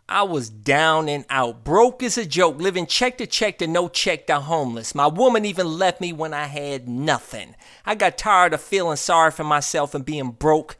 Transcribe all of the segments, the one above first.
I was down and out, broke as a joke, living check to no check to homeless. My woman even left me when I had nothing. I got tired of feeling sorry for myself and being broke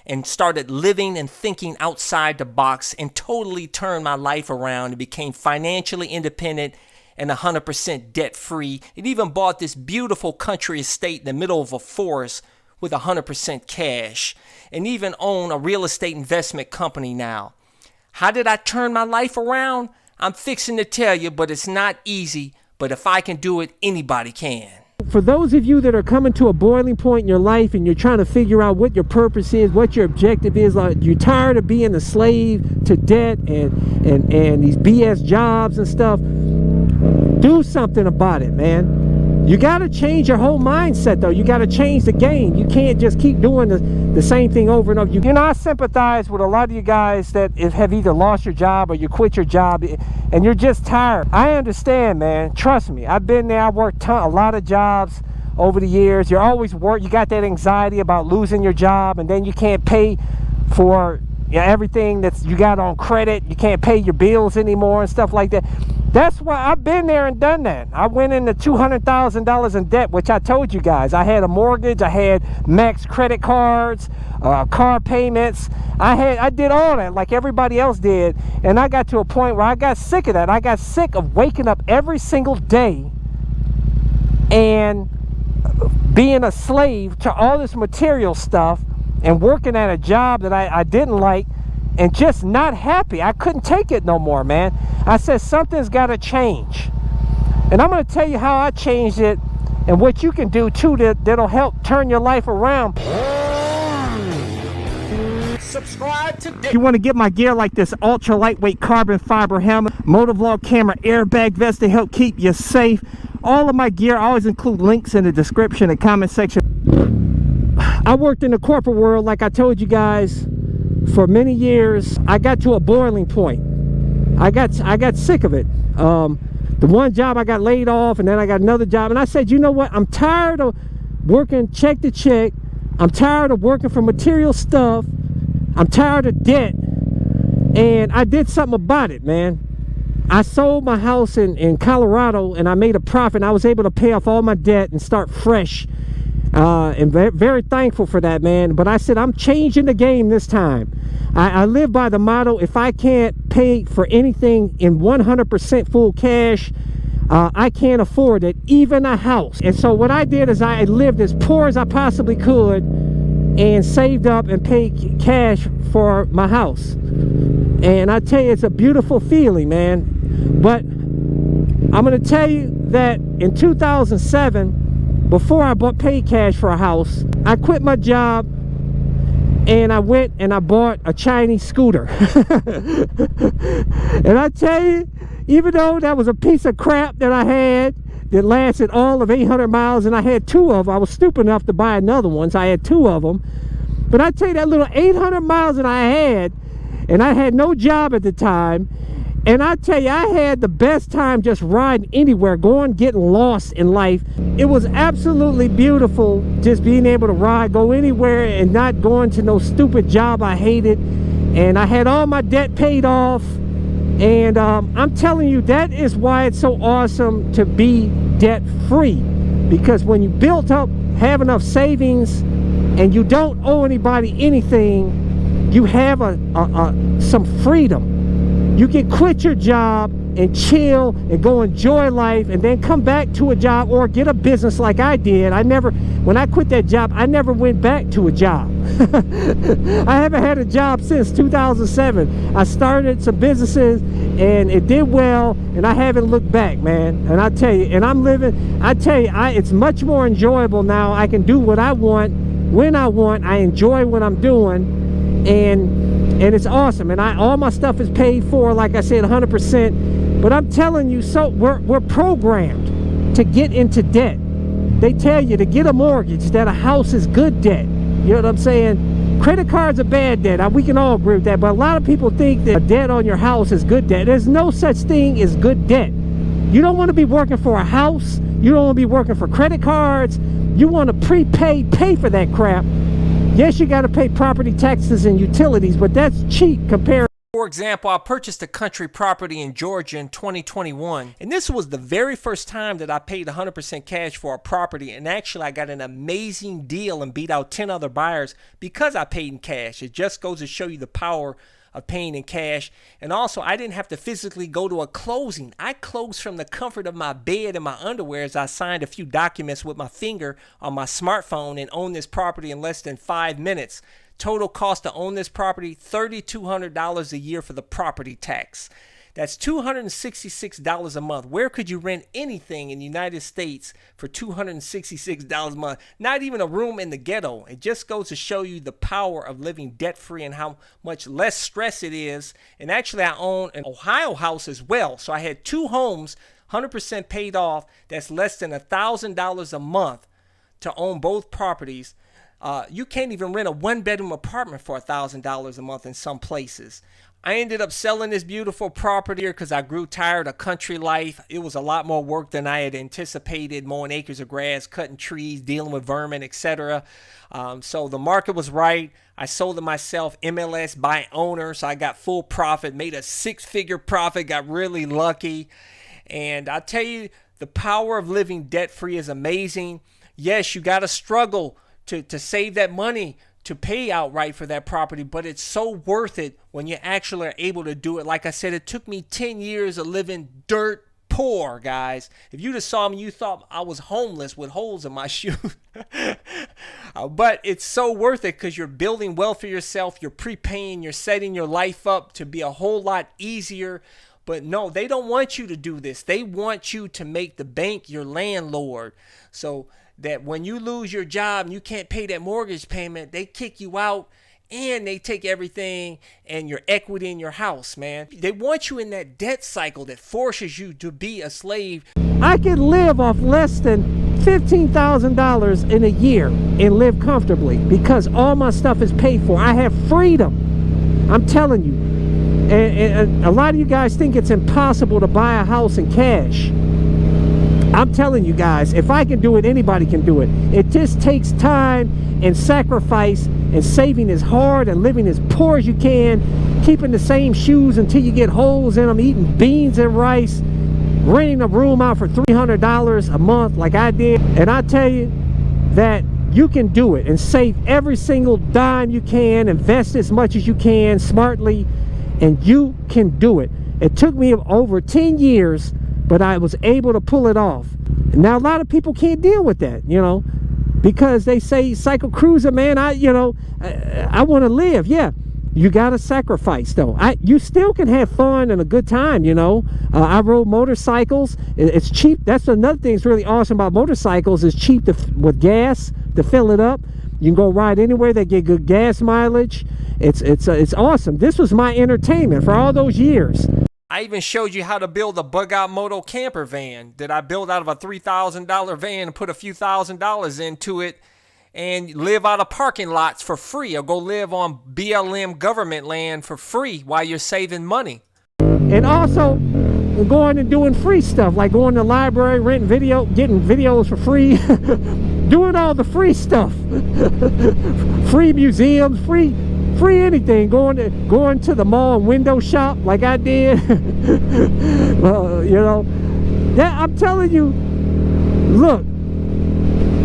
and started living and thinking outside the box and totally turned my life around and became financially independent and 100% debt free. It even bought this beautiful country estate in the middle of a forest with 100% cash, and even own a real estate investment company now. How did I turn my life around? I'm fixing to tell you, but it's not easy. But if I can do it, anybody can. For those of you that are coming to a boiling point in your life and you're trying to figure out what your purpose is, what your objective is, like you're tired of being a slave to debt and these BS jobs and stuff, do something about it, man. You got to change your whole mindset, though. You got to change the game. You can't just keep doing the same thing over and over. You know, I sympathize with a lot of you guys that have either lost your job or you quit your job and you're just tired. I understand, man. Trust me. I've been there. I worked a lot of jobs over the years. You're always you got that anxiety about losing your job, and then you can't pay for everything that you got on credit. You can't pay your bills anymore and stuff like that. That's why I've been there and done that. I went into $200,000 in debt, which I told you guys. I had a mortgage, I had max credit cards, car payments. I did all that like everybody else did, and I got to a point where I got sick of that. I got sick of waking up every single day and being a slave to all this material stuff and working at a job that I didn't like and just not happy. I couldn't take it no more, man. I said something's got to change, and I'm going to tell you how I changed it and what you can do too that'll help turn your life around. Subscribe today. You want to get my gear like this ultra lightweight carbon fiber helmet, motovlog camera, airbag vest to help keep you safe. All of my gear, I always include links in the description and comment section. I worked in the corporate world, like I told you guys, for many years. I got to a boiling point. I got sick of it. The one job I got laid off, and then I got another job, and I said, you know what, I'm tired of working check to check. I'm tired of working for material stuff. I'm tired of debt, and I did something about it, man. I sold my house in Colorado, and I made a profit. I was able to pay off all my debt and start fresh, and very thankful for that, man. But I said, I'm changing the game this time. I live by the motto, if I can't pay for anything in 100% full cash, I can't afford it, even a house. And so what I did is I lived as poor as I possibly could and saved up and paid cash for my house. And I tell you, it's a beautiful feeling, man. But I'm going to tell you that in 2007, before I paid cash for a house, I quit my job and I went and I bought a Chinese scooter. And I tell you, even though that was a piece of crap that I had that lasted all of 800 miles, and I had two of them, I was stupid enough to buy another one, so I had two of them. But I tell you, that little 800 miles that I had, and I had no job at the time, and I tell you, I had the best time just riding anywhere, getting lost in life. It was absolutely beautiful just being able to ride, go anywhere, and not going to no stupid job I hated. And I had all my debt paid off. And I'm telling you, that is why it's so awesome to be debt-free. Because when you built up, have enough savings, and you don't owe anybody anything, you have some freedom. You can quit your job and chill and go enjoy life, and then come back to a job or get a business like I did. When I quit that job, I never went back to a job. I haven't had a job since 2007. I started some businesses and it did well, and I haven't looked back, man. And I tell you, it's much more enjoyable now. I can do what I want when I want. I enjoy what I'm doing, and it's awesome. And all my stuff is paid for, like I said, 100%. But I'm telling you, so we're programmed to get into debt. They tell you to get a mortgage, that a house is good debt. You know what I'm saying? Credit cards are bad debt. We can all agree with that. But a lot of people think that debt on your house is good debt. There's no such thing as good debt. You don't want to be working for a house. You don't want to be working for credit cards. You want to pay for that crap. Yes, you got to pay property taxes and utilities, but that's cheap compared For example, I purchased a country property in Georgia in 2021, and this was the very first time that I paid 100% cash for a property, and actually I got an amazing deal and beat out 10 other buyers because I paid in cash. It just goes to show you the power of paying in cash. And also, I didn't have to physically go to a closing. I closed from the comfort of my bed and my underwear as I signed a few documents with my finger on my smartphone and owned this property in less than 5 minutes. Total cost to own this property, $3,200 a year for the property tax. That's $266 a month. Where could you rent anything in the United States for $266 a month? Not even a room in the ghetto. It just goes to show you the power of living debt-free and how much less stress it is. And actually, I own an Ohio house as well. So I had 2 homes, 100% paid off. That's less than $1,000 a month to own both properties. You can't even rent a 1-bedroom apartment for $1,000 a month in some places. I ended up selling this beautiful property here because I grew tired of country life. It was a lot more work than I had anticipated, mowing acres of grass, cutting trees, dealing with vermin, etc. So the market was right. I sold it myself, MLS by owner, so I got full profit, made a 6-figure profit, got really lucky. And I tell you, the power of living debt-free is amazing. Yes, you got to struggle to save that money to pay outright for that property, but it's so worth it when you actually are able to do it. Like I said, it took me 10 years of living dirt poor, guys. If you just saw me, you thought I was homeless with holes in my shoes. But it's so worth it because you're building wealth for yourself, you're prepaying, you're setting your life up to be a whole lot easier. But no, they don't want you to do this. They want you to make the bank your landlord. So that when you lose your job and you can't pay that mortgage payment, they kick you out and they take everything and your equity in your house, man. They want you in that debt cycle that forces you to be a slave. I could live off less than $15,000 in a year and live comfortably because all my stuff is paid for. I have freedom. I'm telling you. And a lot of you guys think it's impossible to buy a house in cash. I'm telling you guys, if I can do it, anybody can do it. It just takes time and sacrifice and saving as hard and living as poor as you can, keeping the same shoes until you get holes in them, eating beans and rice, renting a room out for $300 a month like I did. And I tell you that you can do it and save every single dime you can, invest as much as you can smartly, and you can do it. It took me over 10 years, but I was able to pull it off. Now, a lot of people can't deal with that, you know, because they say, CycleCruza, man, I want to live. Yeah, you got to sacrifice, though. You still can have fun and a good time, you know. I rode motorcycles. It's cheap. That's another thing that's really awesome about motorcycles. It's cheap with gas to fill it up. You can go ride anywhere. They get good gas mileage. It's awesome. This was my entertainment for all those years. I even showed you how to build a bug-out moto camper van that I built out of a $3,000 van and put a few $1,000s into it and live out of parking lots for free, or go live on BLM government land for free while you're saving money. And also going and doing free stuff, like going to the library, renting getting videos for free, doing all the free stuff, free museums, free anything, going to the mall and window shop like I did. You know, that I'm telling you, look,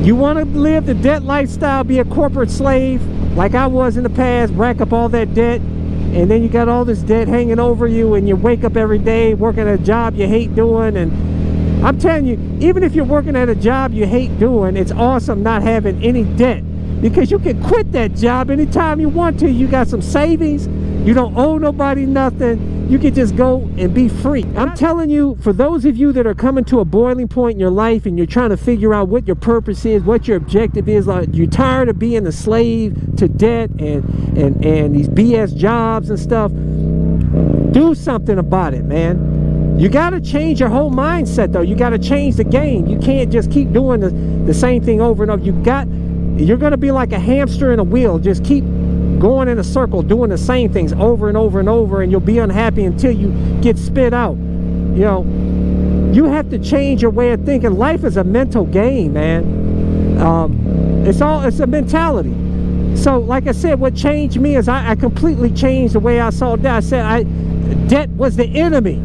you want to live the debt lifestyle, be a corporate slave like I was in the past, rack up all that debt, and then you got all this debt hanging over you, and you wake up every day working at a job you hate doing. And I'm telling you, even if you're working at a job you hate doing, it's awesome not having any debt, because you can quit that job anytime you want to. You got some savings, you don't owe nobody nothing, you can just go and be free. I'm telling you, for those of you that are coming to a boiling point in your life and you're trying to figure out what your purpose is, what your objective is, like you're tired of being a slave to debt and these BS jobs and stuff, do something about it, man. You got to change your whole mindset, though. You got to change the game. You can't just keep doing the same thing over and over. You're going to be like a hamster in a wheel. Just keep going in a circle, doing the same things over and over and over, and you'll be unhappy until you get spit out. You know, you have to change your way of thinking. Life is a mental game, man. It's a mentality. So like I said, what changed me is I completely changed the way I saw debt. I said debt was the enemy.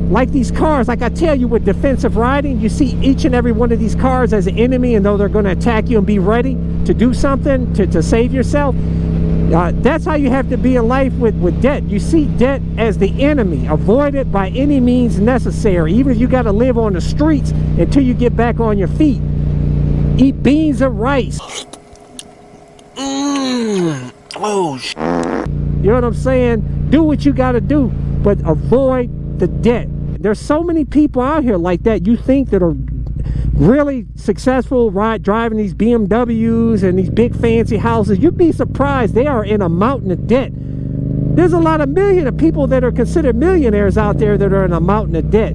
Like these cars, like I tell you, with defensive riding, you see each and every one of these cars as an enemy, and though they're going to attack you and be ready to do something to save yourself. That's how you have to be in life with debt. You see debt as the enemy. Avoid it by any means necessary. Even if you got to live on the streets until you get back on your feet. Eat beans and rice. Oh, you know what I'm saying? Do what you got to do, but avoid the debt. There's so many people out here like that you think that are really successful driving these BMWs and these big fancy houses. You'd be surprised they are in a mountain of debt. There's a lot of people that are considered millionaires out there that are in a mountain of debt.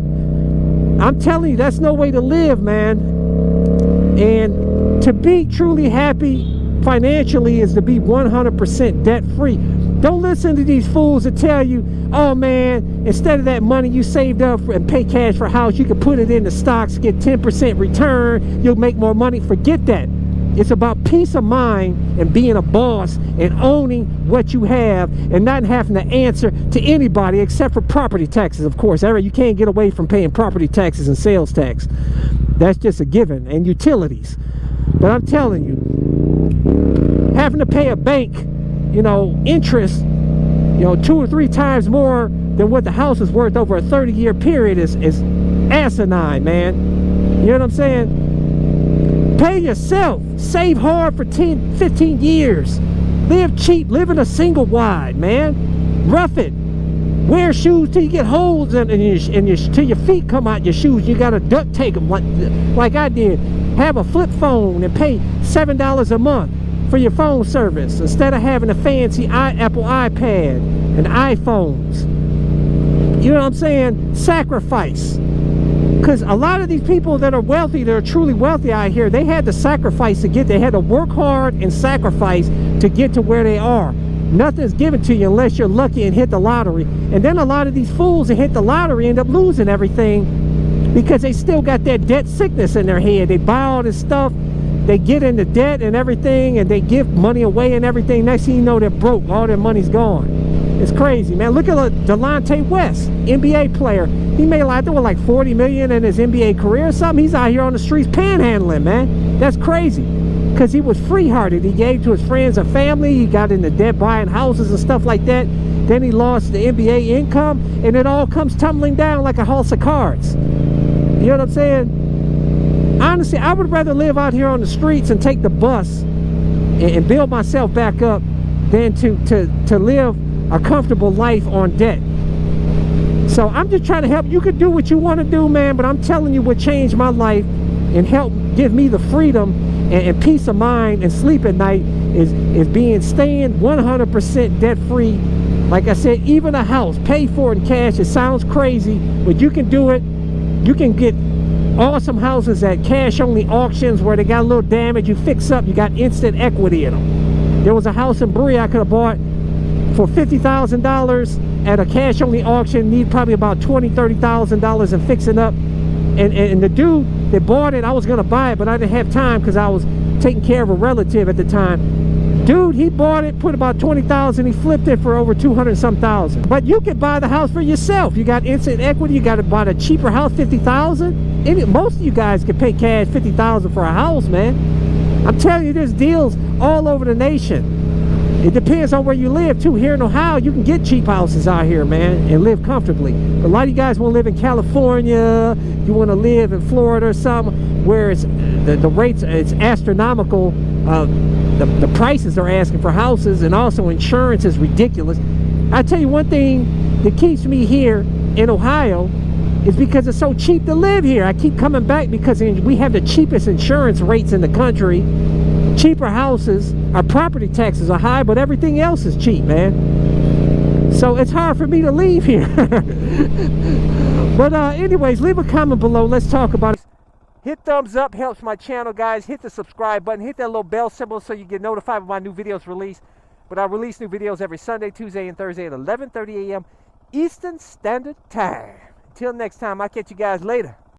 I'm telling you, that's no way to live, man. And to be truly happy financially is to be 100% debt free. Don't listen to these fools that tell you, oh man, instead of that money you saved up and pay cash for a house, you can put it into stocks, get 10% return, you'll make more money. Forget that. It's about peace of mind and being a boss and owning what you have and not having to answer to anybody except for property taxes, of course. You can't get away from paying property taxes and sales tax. That's just a given. And utilities. But I'm telling you, having to pay a bank, interest, 2 or 3 times more than what the house is worth over a 30-year period is asinine, man. You know what I'm saying? Pay yourself. Save hard for 10, 15 years. Live cheap. Live in a single wide, man. Rough it. Wear shoes till you get holes till your feet come out your shoes. You got to duct tape them like I did. Have a flip phone and pay $7 a month for your phone service instead of having a fancy Apple iPad and iPhones. You know what I'm saying? Sacrifice. Because a lot of these people that are wealthy, that are truly wealthy out here, they had to sacrifice to get there. They had to work hard and sacrifice to get to where they are. Nothing's given to you unless you're lucky and hit the lottery. And then a lot of these fools that hit the lottery end up losing everything because they still got that debt sickness in their head. They buy all this stuff, they get into debt and everything, and they give money away and everything. Next thing you know, they're broke. All their money's gone. It's crazy, man. Look at Delonte West, NBA player. He made like $40 million in his NBA career or something. He's out here on the streets panhandling, man. That's crazy. Because he was free-hearted. He gave to his friends and family. He got into debt buying houses and stuff like that. Then he lost the NBA income, and it all comes tumbling down like a house of cards. You know what I'm saying? Honestly, I would rather live out here on the streets and take the bus and build myself back up than to live a comfortable life on debt. So I'm just trying to help. You can do what you want to do, man, but I'm telling you what changed my life and helped give me the freedom and peace of mind and sleep at night is staying 100% debt free. Like I said, even a house, pay for it in cash. It sounds crazy, but you can do it. You can get awesome houses at cash only auctions where they got a little damage, you fix up, you got instant equity in them. There was a house in Bree I could have bought for $50,000 at a cash only auction, need probably about $20,000-$30,000 in fixing up. And the dude that bought it, I was gonna buy it, but I didn't have time because I was taking care of a relative at the time. Dude, he bought it, put about $20,000, he flipped it for over 200-some thousand. But you can buy the house for yourself. You got instant equity. You got to buy a cheaper house, $50,000. Most of you guys can pay cash $50,000 for a house, man. I'm telling you, there's deals all over the nation. It depends on where you live too. Here in Ohio, you can get cheap houses out here, man, and live comfortably. But a lot of you guys want to live in California. You want to live in Florida or something where it's the rates, it's astronomical. The prices they're asking for houses, and also insurance is ridiculous. I tell you one thing that keeps me here in Ohio is because it's so cheap to live here. I keep coming back because we have the cheapest insurance rates in the country, cheaper houses. Our property taxes are high, but everything else is cheap, man. So it's hard for me to leave here. But anyways, leave a comment below. Let's talk about it. Hit thumbs up, helps my channel, guys. Hit the subscribe button. Hit that little bell symbol so you get notified when my new videos release. But I release new videos every Sunday, Tuesday, and Thursday at 11:30 a.m. Eastern Standard Time. Until next time, I'll catch you guys later.